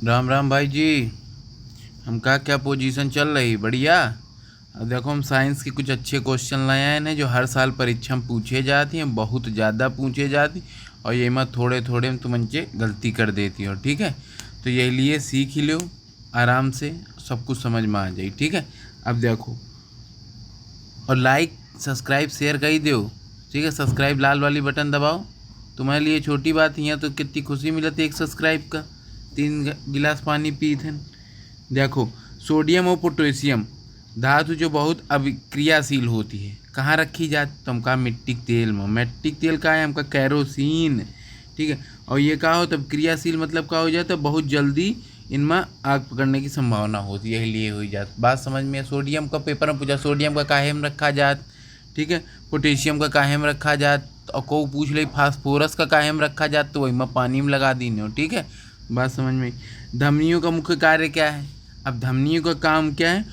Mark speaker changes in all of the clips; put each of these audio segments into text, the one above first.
Speaker 1: राम राम भाई जी। हम का क्या पोजीशन चल रही बढ़िया। अब देखो हम साइंस के कुछ अच्छे क्वेश्चन लाए आए हैं जो हर साल परीक्षा में पूछे जाती हैं, बहुत ज़्यादा पूछे जाती। और ये में थोड़े थोड़े में तुम गलती कर देती हो, ठीक है। तो यही लिए सीख ही लो आराम से, सब कुछ समझ में आ जाए, ठीक है। अब देखो, और लाइक सब्सक्राइब शेयर कर ही दो, ठीक है। सब्सक्राइब लाल वाली बटन दबाओ। तुम्हारे लिए छोटी बात है, तो कितनी खुशी मिलती है एक सब्सक्राइब का। 3 गिलास पानी पी थे। देखो, सोडियम और पोटेशियम धातु जो बहुत अभिक्रियाशील होती है, कहाँ रखी जाती, तो हम कहा मिट्टी के तेल में। मिट्टी के तेल का है हमका कैरोसिन, ठीक है। और ये कहा हो तब क्रियाशील मतलब क्या हो जाता है, बहुत जल्दी इनमें आग पकड़ने की संभावना होती है, यही लिए हुई जात। बात समझ में। सोडियम का पेपर में पूछा, सोडियम का काहे में रखा जात, ठीक है। पोटेशियम का काहे में रखा जात, और को पूछ ले फास्फोरस का काहे में रखा जात, तो वही में पानी में लगा दी हो, ठीक है। बात समझ में। धमनियों का मुख्य कार्य क्या है। अब धमनियों का काम क्या है,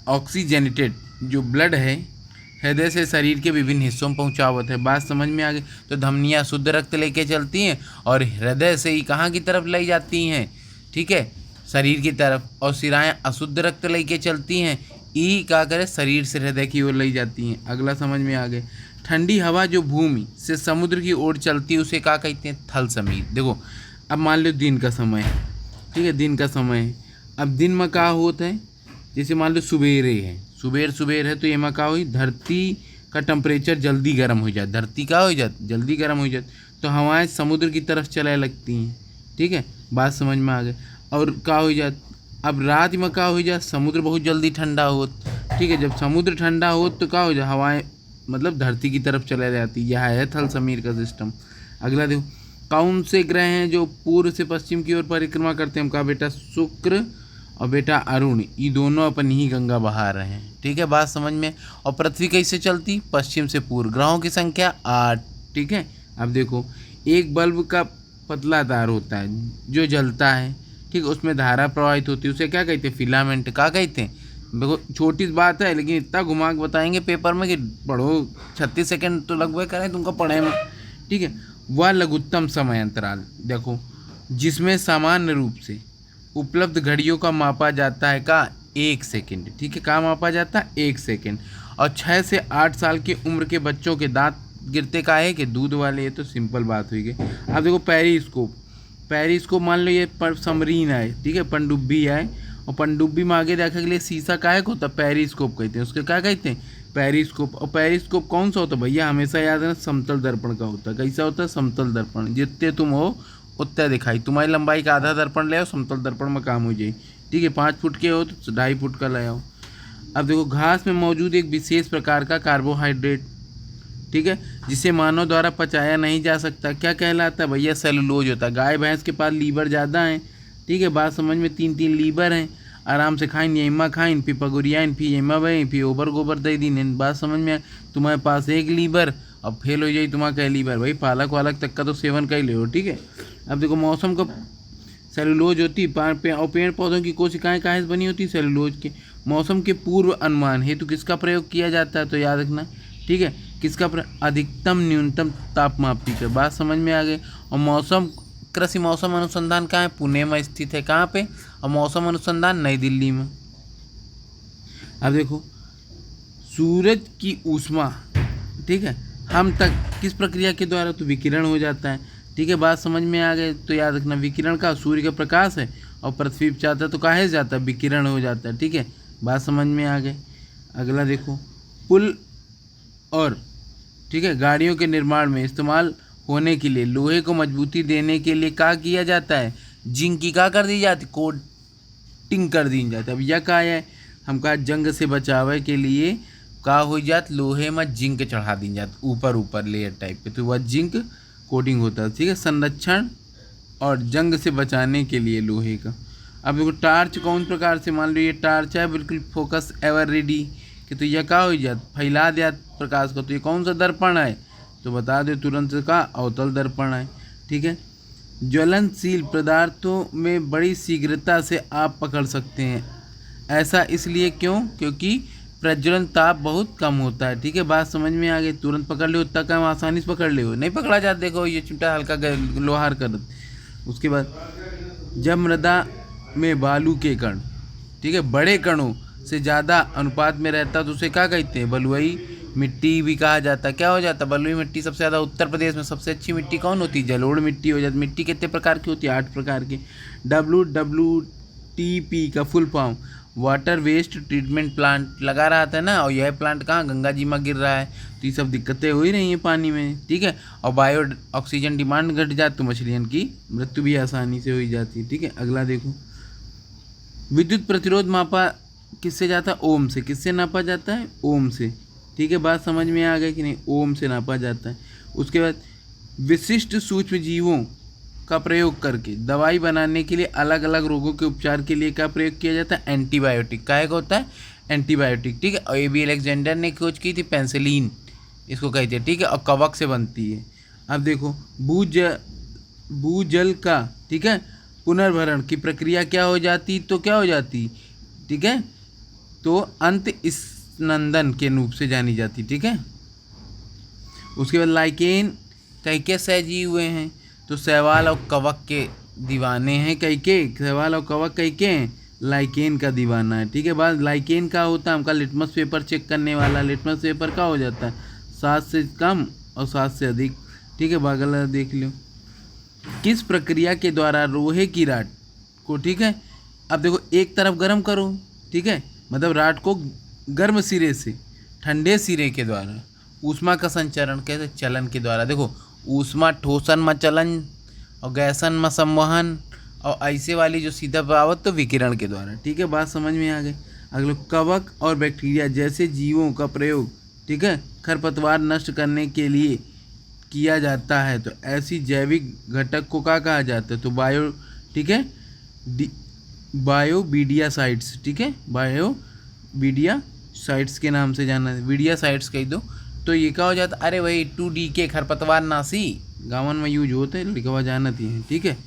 Speaker 1: ऑक्सीजनेटेड जो ब्लड है हृदय से शरीर के विभिन्न हिस्सों में पहुँचावत है। बात समझ में आ गई। तो धमनियाँ शुद्ध रक्त लेके चलती हैं और हृदय से ही कहाँ की तरफ ले जाती हैं, ठीक है, शरीर की तरफ। और सिराएँ अशुद्ध रक्त लेके चलती हैं, ई क्या करे, शरीर से हृदय की ओर ले जाती हैं। अगला समझ में आ गए। ठंडी हवा जो भूमि से समुद्र की ओर चलती है उसे क्या कहते हैं, थल समीर। देखो, अब मान लो दिन का समय है, ठीक है, दिन का समय है। अब दिन में क्या होता है, जैसे मान लो सुबेरे है, सुबेर है, तो ये में क्या हुई, धरती का टेम्परेचर जल्दी गर्म हो जाए, धरती का हो जाती जल्दी गर्म हो जाती, तो हवाएं समुद्र की तरफ चलने लगती हैं, ठीक है। बात समझ में आ गई। और क्या हो जात, अब रात में क्या हो जाए, समुद्र बहुत जल्दी ठंडा होत, ठीक है। जब समुद्र ठंडा होत तो क्या हो जाए, हवाएं मतलब धरती की तरफ चले जाती। यह है थल समीर का सिस्टम। अगला देखो, कौन से ग्रह हैं जो पूर्व से पश्चिम की ओर परिक्रमा करते हैं। हम कहा बेटा शुक्र और बेटा अरुण, ये दोनों अपन ही गंगा बहा रहे हैं, ठीक है। बात समझ में। और पृथ्वी कैसे चलती, पश्चिम से पूर्व। ग्रहों की संख्या 8, ठीक है। अब देखो, एक बल्ब का पतला तार होता है जो जलता है, ठीक है, उसमें धारा प्रवाहित होती है, उसे क्या कहते हैं, फिलामेंट। क्या कहते हैं, देखो छोटी बात है लेकिन इतना घुमा के बताएंगे पेपर में कि पढ़ो, 36 सेकंड तो लगभग करें तुमको पढ़े में, ठीक है। वह लघुत्तम समय अंतराल देखो, जिसमें सामान्य रूप से उपलब्ध घड़ियों का मापा जाता है का 1 सेकंड, ठीक है। कहाँ मापा जाता है, 1 सेकंड। और 6 से 8 साल की उम्र के बच्चों के दांत गिरते का है कि दूध वाले, ये तो सिंपल बात हुई गई। अब देखो, पेरिस्कोप मान लो ये समरीन है, ठीक है, पनडुब्बी है। और पनडुब्बी में आगे देखने के लिए शीशा काहे को होता है, पेरिस्कोप कहते हैं, उसके क्या कहते हैं, पेरिस्कोप। और पेरिस्कोप कौन सा होता है भैया, हमेशा याद रखना, समतल दर्पण का होता है। कैसा होता है, समतल दर्पण। जितने तुम हो उतने दिखाई, तुम्हारी लंबाई का आधा दर्पण ले आओ, समतल दर्पण में काम हो जाए, ठीक है। 5 फुट के हो तो 2.5 फुट का ले आओ। अब देखो, घास में मौजूद एक विशेष प्रकार का कार्बोहाइड्रेट, ठीक है, जिसे मानव द्वारा पचाया नहीं जा सकता, क्या कहलाता है भैया, सेलुलोज होता है। गाय भैंस के पास लीवर ज़्यादा है, ठीक है। बात समझ में। 3 लीवर हैं, आराम से खाइन, यमा खाइन, फिर पगुरियाइन, फिर यमा बही, फिर ओबर गोबर दे दिन। बात समझ में। तुम्हारे पास एक लीवर, अब फेल हो जाए तुम्हारा कह लीवर, भाई पालक वालक तक का तो सेवन कर ले हो, ठीक है। अब देखो, मौसम का सेलुलोज होती है, और पेड़ पौधों की कोशिकाएं काहे से बनी होती है, सेलुलोज के। मौसम के पूर्व अनुमान हेतु किसका प्रयोग किया जाता है, तो याद रखना, ठीक है, किसका अधिकतम न्यूनतम तापमापी का। बात समझ में आ गई। और मौसम, कृषि मौसम अनुसंधान कहाँ है, पुणे में स्थित है, कहाँ पे, और मौसम अनुसंधान नई दिल्ली में। अब देखो, सूरज की ऊष्मा, ठीक है, हम तक किस प्रक्रिया के द्वारा, तो विकिरण हो जाता है, ठीक है। बात समझ में आ गए। तो याद रखना, विकिरण का सूर्य का प्रकाश है और पृथ्वी पर जाता है तो काहे जाता है, विकिरण हो जाता है, ठीक है। बात समझ में आ गए। अगला देखो, पुल और, ठीक है, गाड़ियों के निर्माण में इस्तेमाल होने के लिए लोहे को मजबूती देने के लिए क्या किया जाता है, जिंक की क्या कर दी जाती, कोटिंग कर दी जाती है। अब यह क्या है, हम कहा जंग से बचावे के लिए का हो जात, लोहे में जिंक चढ़ा दी जाती ऊपर लेयर टाइप पे, तो वह जिंक कोटिंग होता है, ठीक है। संरक्षण और जंग से बचाने के लिए लोहे का। अब देखो, टार्च कौन प्रकार से, मान लो ये टार्च है, बिल्कुल फोकस एवर रेडी, कि तो यह क्या हो जात, फैला दिया प्रकाश को। तो ये कौन सा दर्पण है, तो बता दो तुरंत का, अवतल दर्पण है, ठीक है। ज्वलनशील पदार्थों में बड़ी शीघ्रता से आप पकड़ सकते हैं, ऐसा इसलिए क्यों, क्योंकि प्रज्वलन ताप बहुत कम होता है, ठीक है। बात समझ में आ गई। तुरंत पकड़ ले, उतना कम आसानी से पकड़ ले, नहीं पकड़ा जाता। देखो ये चिमटा हल्का लोहार कर, उसके बाद जब मृदा में बालू के कण, ठीक है, बड़े कणों से ज़्यादा अनुपात में रहता तो उसे क्या कहते हैं, बलुई मिट्टी भी कहा जाता है। क्या हो जाता है, बलुई मिट्टी। सबसे ज़्यादा उत्तर प्रदेश में सबसे अच्छी मिट्टी कौन होती है, जलोढ़ मिट्टी हो जाती। मिट्टी कितने प्रकार की होती है, 8 प्रकार की। WWTP का full form water waste treatment plant लगा रहा था ना, और यह प्लांट कहाँ, गंगा जी में गिर रहा है, तो ये सब दिक्कतें हो ही रही हैं पानी में, ठीक है। और बायो ऑक्सीजन डिमांड घट जाती तो मछलियों की मृत्यु भी आसानी से हो ही जाती है, ठीक है। अगला देखो, विद्युत प्रतिरोध मापा किससे जाता है, ओम से। किससे नापा जाता है, ओम से, ठीक है। बात समझ में आ गई कि नहीं, ओम से नापा जाता है। उसके बाद विशिष्ट सूक्ष्म जीवों का प्रयोग करके दवाई बनाने के लिए अलग अलग रोगों के उपचार के लिए क्या प्रयोग किया जाता है, एंटीबायोटिक। क्या होता है, एंटीबायोटिक, ठीक है। और AB अलेक्जेंडर ने खोज की थी पेंसिलिन, इसको कहते हैं, ठीक है, और कवक से बनती है। अब देखो, भूजल का, ठीक है, पुनर्भरण की प्रक्रिया क्या हो जाती, तो क्या हो जाती, ठीक है, तो अंत स्नंदन के रूप से जानी जाती, ठीक है। उसके बाद लाइकेन कई के सहजीव हुए हैं, तो शैवाल और कवक के दीवाने हैं कई के, शैवाल और कवक कई के लाइकेन का दीवाना है, ठीक है। बाद लाइकेन का होता है हमका लिटमस पेपर चेक करने वाला। लिटमस पेपर का हो जाता है 7 से कम और 7 से अधिक, ठीक है। बागला देख लो, किस प्रक्रिया के द्वारा लोहे की राड को, ठीक है, अब देखो एक तरफ गर्म करो, ठीक है, मतलब राड को गर्म सिरे से ठंडे सिरे के द्वारा ऊष्मा का संचरण कैसे, चलन के द्वारा। देखो ऊष्मा ठोसन में चलन और गैसन में संवहन, और ऐसे वाली जो सीधा प्रभावित तो विकिरण के द्वारा, ठीक है। बात समझ में आ गई। अगले, कवक और बैक्टीरिया जैसे जीवों का प्रयोग, ठीक है, खरपतवार नष्ट करने के लिए किया जाता है, तो ऐसी जैविक घटक को क्या कहा जाता है, तो बायो, ठीक है, बायोवीडियासाइड्स, ठीक है, बायोवीडियासाइड्स के नाम से जाना है, वीडियासाइड्स कह दो। तो ये क्या हो जाता, अरे वही 2D के खरपतवार नाशी गाँवन में यूज होते हैं, लिखवा जानती है, ठीक है।